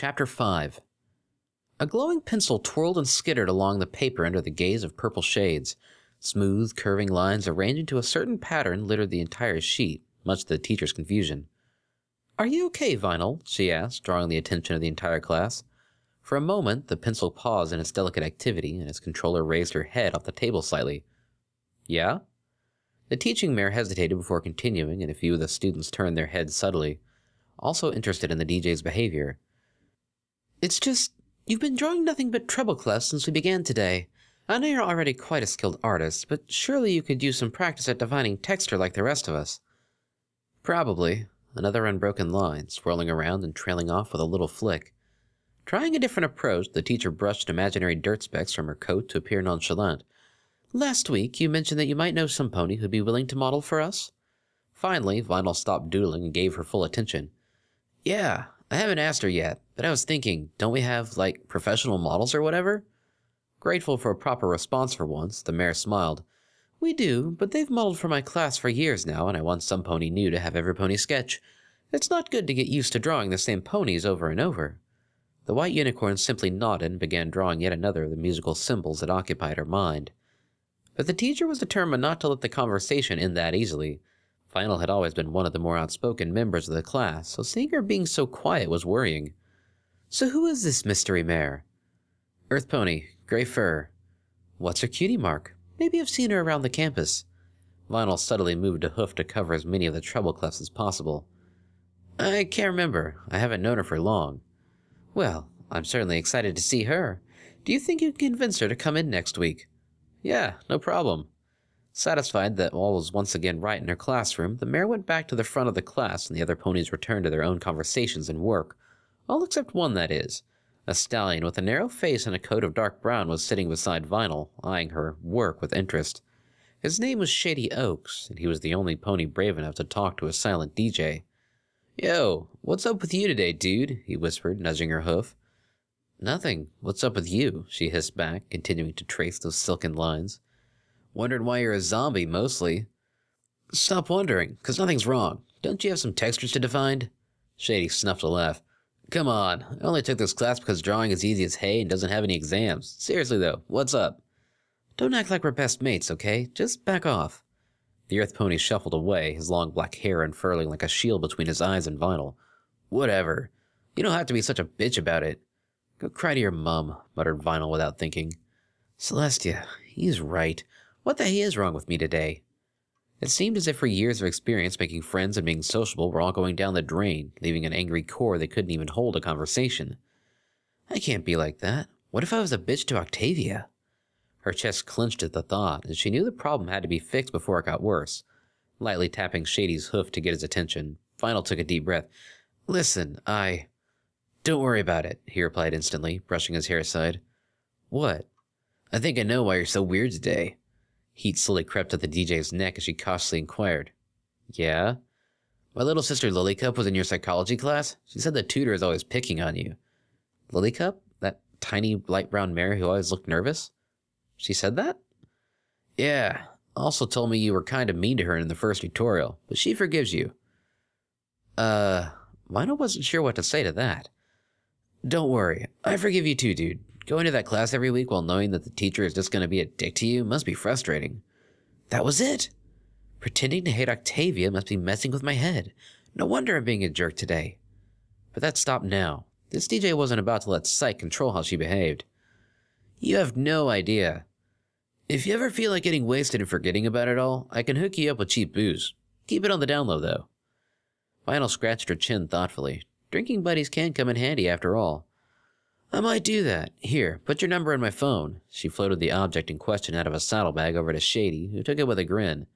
Chapter 5. A glowing pencil twirled and skittered along the paper under the gaze of purple shades. Smooth, curving lines arranged into a certain pattern littered the entire sheet, much to the teacher's confusion. "Are you okay, Vinyl?" she asked, drawing the attention of the entire class. For a moment, the pencil paused in its delicate activity, and its controller raised her head off the table slightly. "Yeah?" The teaching mare hesitated before continuing, and a few of the students turned their heads subtly, also interested in the DJ's behavior. "It's just, you've been drawing nothing but treble clefs since we began today. I know you're already quite a skilled artist, but surely you could use some practice at divining texture like the rest of us." "Probably." Another unbroken line, swirling around and trailing off with a little flick. Trying a different approach, the teacher brushed imaginary dirt specks from her coat to appear nonchalant. "Last week, you mentioned that you might know some pony who'd be willing to model for us?" Finally, Vinyl stopped doodling and gave her full attention. "Yeah, I haven't asked her yet, but I was thinking, don't we have, like, professional models or whatever?" Grateful for a proper response for once, the mare smiled. "We do, but they've modeled for my class for years now, and I want some pony new to have every pony sketch. It's not good to get used to drawing the same ponies over and over." The white unicorn simply nodded and began drawing yet another of the musical symbols that occupied her mind. But the teacher was determined not to let the conversation end that easily. Vinyl had always been one of the more outspoken members of the class, so seeing her being so quiet was worrying. "So who is this mystery mare?" "Earth pony, gray fur." "What's her cutie mark? Maybe I've seen her around the campus." Vinyl subtly moved a hoof to cover as many of the treble clefs as possible. "I can't remember. I haven't known her for long." "Well, I'm certainly excited to see her. Do you think you can convince her to come in next week?" "Yeah, no problem." Satisfied that all was once again right in her classroom, the mare went back to the front of the class and the other ponies returned to their own conversations and work. All except one, that is. A stallion with a narrow face and a coat of dark brown was sitting beside Vinyl, eyeing her work with interest. His name was Shady Oaks, and he was the only pony brave enough to talk to a silent DJ. "Yo, what's up with you today, dude?" he whispered, nudging her hoof. "Nothing. What's up with you?" she hissed back, continuing to trace those silken lines. "Wondered why you're a zombie, mostly." "Stop wondering, 'cause nothing's wrong. Don't you have some textures to define?" Shady snuffed a laugh. "Come on, I only took this class because drawing is easy as hay and doesn't have any exams. Seriously though, what's up?" "Don't act like we're best mates, okay? Just back off." The earth pony shuffled away, his long black hair unfurling like a shield between his eyes and Vinyl. "Whatever. You don't have to be such a bitch about it." "Go cry to your mum," muttered Vinyl without thinking. "Celestia, he's right. What the hell is wrong with me today?" It seemed as if her years of experience making friends and being sociable were all going down the drain, leaving an angry core that couldn't even hold a conversation. "I can't be like that. What if I was a bitch to Octavia?" Her chest clenched at the thought, and she knew the problem had to be fixed before it got worse. Lightly tapping Shady's hoof to get his attention, Vinyl took a deep breath. "Listen, Don't worry about it," he replied instantly, brushing his hair aside. "What?" "I think I know why you're so weird today." Heat slowly crept up the DJ's neck as she cautiously inquired. "Yeah?" "My little sister Lilycup was in your psychology class. She said the tutor is always picking on you." "Lilycup? That tiny light brown mare who always looked nervous?" "She said that?" "Yeah. Also told me you were kind of mean to her in the first tutorial, but she forgives you." Vinyl wasn't sure what to say to that. "Don't worry. I forgive you too, dude. Going to that class every week while knowing that the teacher is just going to be a dick to you must be frustrating." That was it. Pretending to hate Octavia must be messing with my head. No wonder I'm being a jerk today. But that stopped now. This DJ wasn't about to let Psych control how she behaved. "You have no idea. If you ever feel like getting wasted and forgetting about it all, I can hook you up with cheap booze. Keep it on the down low, though." Vinyl scratched her chin thoughtfully. Drinking buddies can come in handy after all. "I might do that. Here, put your number in my phone." She floated the object in question out of a saddlebag over to Shady, who took it with a grin.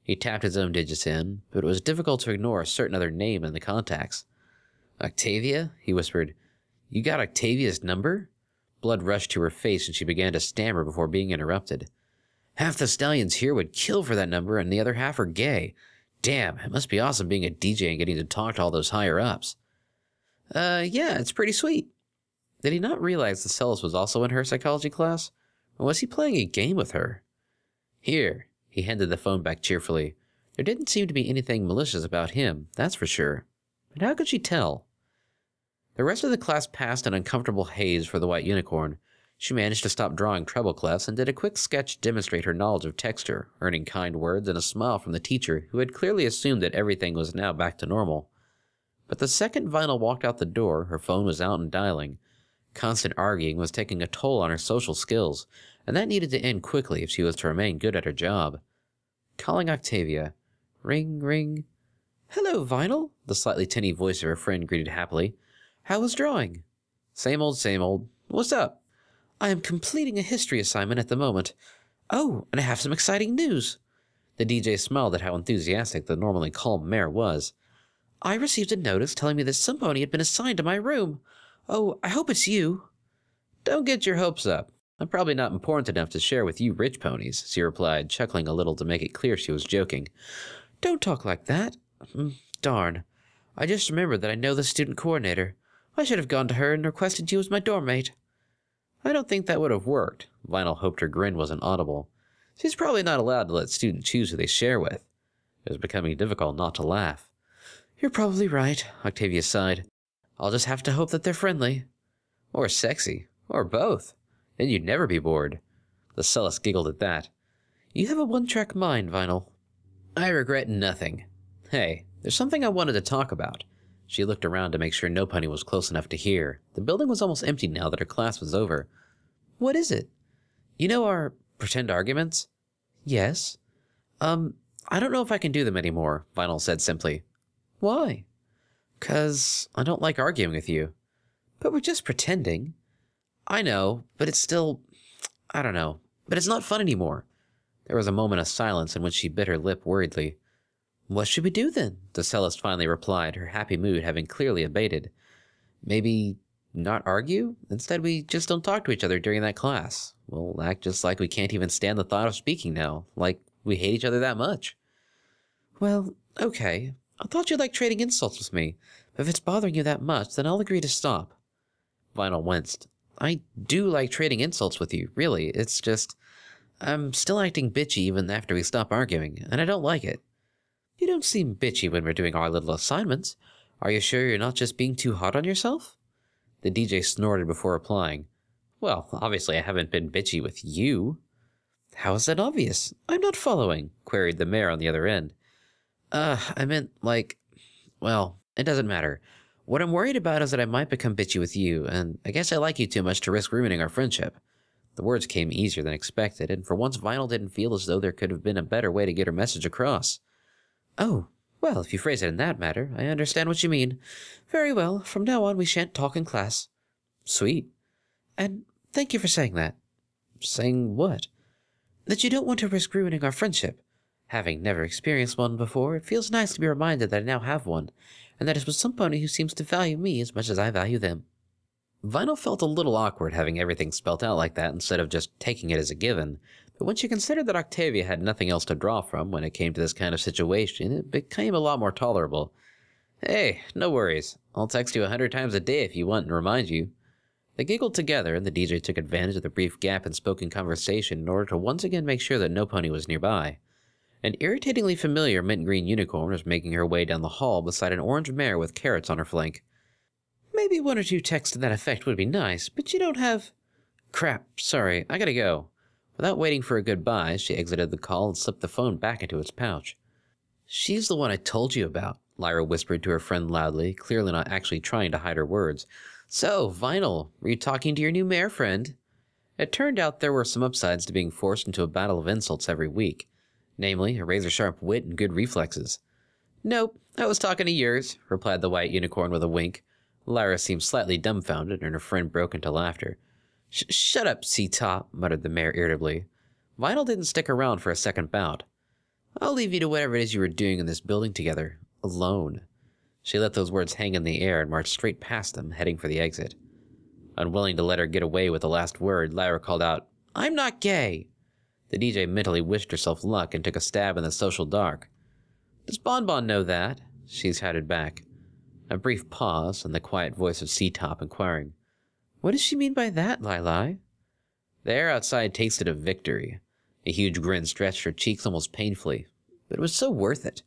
He tapped his own digits in, but it was difficult to ignore a certain other name in the contacts. "Octavia?" he whispered. "You got Octavia's number?" Blood rushed to her face and she began to stammer before being interrupted. "Half the stallions here would kill for that number and the other half are gay. Damn, it must be awesome being a DJ and getting to talk to all those higher-ups." Yeah, it's pretty sweet." Did he not realize the cellist was also in her psychology class? Or was he playing a game with her? "Here." He handed the phone back cheerfully. There didn't seem to be anything malicious about him, that's for sure. But how could she tell? The rest of the class passed an uncomfortable haze for the white unicorn. She managed to stop drawing treble clefs and did a quick sketch to demonstrate her knowledge of texture, earning kind words and a smile from the teacher, who had clearly assumed that everything was now back to normal. But the second Vinyl walked out the door, her phone was out and dialing. Constant arguing was taking a toll on her social skills, and that needed to end quickly if she was to remain good at her job. Calling Octavia. Ring, ring. "Hello, Vinyl," the slightly tinny voice of her friend greeted happily. "How was drawing?" Same old, same old. What's up?" "I am completing a history assignment at the moment. Oh, and I have some exciting news." The DJ smiled at how enthusiastic the normally calm mare was. "I received a notice telling me that some pony had been assigned to my room. Oh, I hope it's you." "Don't get your hopes up. I'm probably not important enough to share with you rich ponies," she replied, chuckling a little to make it clear she was joking. "Don't talk like that. Darn. I just remembered that I know the student coordinator. I should have gone to her and requested you as my dorm mate." "I don't think that would have worked." Vinyl hoped her grin wasn't audible. "She's probably not allowed to let students choose who they share with." It was becoming difficult not to laugh. "You're probably right," Octavia sighed. "I'll just have to hope that they're friendly." "Or sexy. Or both. Then you'd never be bored." The cellist giggled at that. "You have a one-track mind, Vinyl." "I regret nothing. Hey, there's something I wanted to talk about." She looked around to make sure no pony was close enough to hear. The building was almost empty now that her class was over. "What is it?" "You know our pretend arguments?" "Yes." I don't know if I can do them anymore," Vinyl said simply. "Why?" "'Cause I don't like arguing with you." "But we're just pretending." "I know, but it's still... I don't know. But it's not fun anymore." There was a moment of silence in which she bit her lip worriedly. "What should we do then?" the cellist finally replied, her happy mood having clearly abated. "Maybe not argue? Instead, we just don't talk to each other during that class. We'll act just like we can't even stand the thought of speaking now, like we hate each other that much." "Well, okay. I thought you liked trading insults with me, but if it's bothering you that much, then I'll agree to stop." Vinyl winced. "I do like trading insults with you, really. It's just... I'm still acting bitchy even after we stop arguing, and I don't like it." "You don't seem bitchy when we're doing our little assignments. Are you sure you're not just being too hard on yourself?" The DJ snorted before replying. "Well, obviously I haven't been bitchy with you." "How is that obvious? I'm not following," queried the mare on the other end. I meant, like... Well, it doesn't matter. What I'm worried about is that I might become bitchy with you, and I guess I like you too much to risk ruining our friendship." The words came easier than expected, and for once Vinyl didn't feel as though there could have been a better way to get her message across. "Oh, well, if you phrase it in that manner, I understand what you mean. Very well, from now on we shan't talk in class." "Sweet." "And thank you for saying that." "Saying what?" "That you don't want to risk ruining our friendship. Having never experienced one before, it feels nice to be reminded that I now have one, and that it's with some pony who seems to value me as much as I value them." Vinyl felt a little awkward having everything spelt out like that instead of just taking it as a given, but when she considered that Octavia had nothing else to draw from when it came to this kind of situation, it became a lot more tolerable. "Hey, no worries. I'll text you 100 times a day if you want and remind you." They giggled together, and the DJ took advantage of the brief gap in spoken conversation in order to once again make sure that no pony was nearby. An irritatingly familiar mint green unicorn was making her way down the hall beside an orange mare with carrots on her flank. "Maybe 1 or 2 texts to that effect would be nice, but you don't have..." "Crap, sorry, I gotta go." Without waiting for a goodbye, she exited the call and slipped the phone back into its pouch. "She's the one I told you about," Lyra whispered to her friend loudly, clearly not actually trying to hide her words. "So, Vinyl, were you talking to your new mare friend?" It turned out there were some upsides to being forced into a battle of insults every week. Namely, a razor-sharp wit and good reflexes. "Nope, I was talking to yours," replied the white unicorn with a wink. Lyra seemed slightly dumbfounded, and her friend broke into laughter. Shut up, C-Top," muttered the mare irritably. Vinyl didn't stick around for a second bout. "I'll leave you to whatever it is you were doing in this building together. Alone." She let those words hang in the air and marched straight past them, heading for the exit. Unwilling to let her get away with the last word, Lyra called out, "I'm not gay!" The DJ mentally wished herself luck and took a stab in the social dark. "Does Bonbon know that?" she shouted back. A brief pause, and the quiet voice of C-Top inquiring, "What does she mean by that, Lili?" The air outside tasted of victory. A huge grin stretched her cheeks almost painfully, but it was so worth it.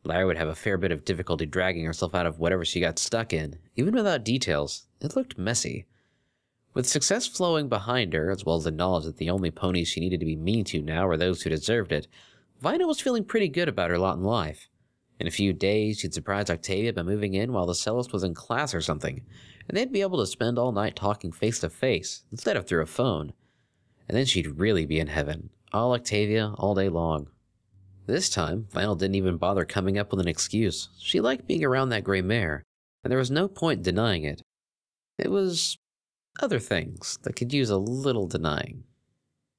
Larry would have a fair bit of difficulty dragging herself out of whatever she got stuck in. Even without details, it looked messy. With success flowing behind her, as well as the knowledge that the only ponies she needed to be mean to now were those who deserved it, Vina was feeling pretty good about her lot in life. In a few days, she'd surprise Octavia by moving in while the cellist was in class or something, and they'd be able to spend all night talking face to face, instead of through a phone. And then she'd really be in heaven, all Octavia, all day long. This time, Vinyl didn't even bother coming up with an excuse. She liked being around that gray mare, and there was no point denying it. It was other things that could use a little denying.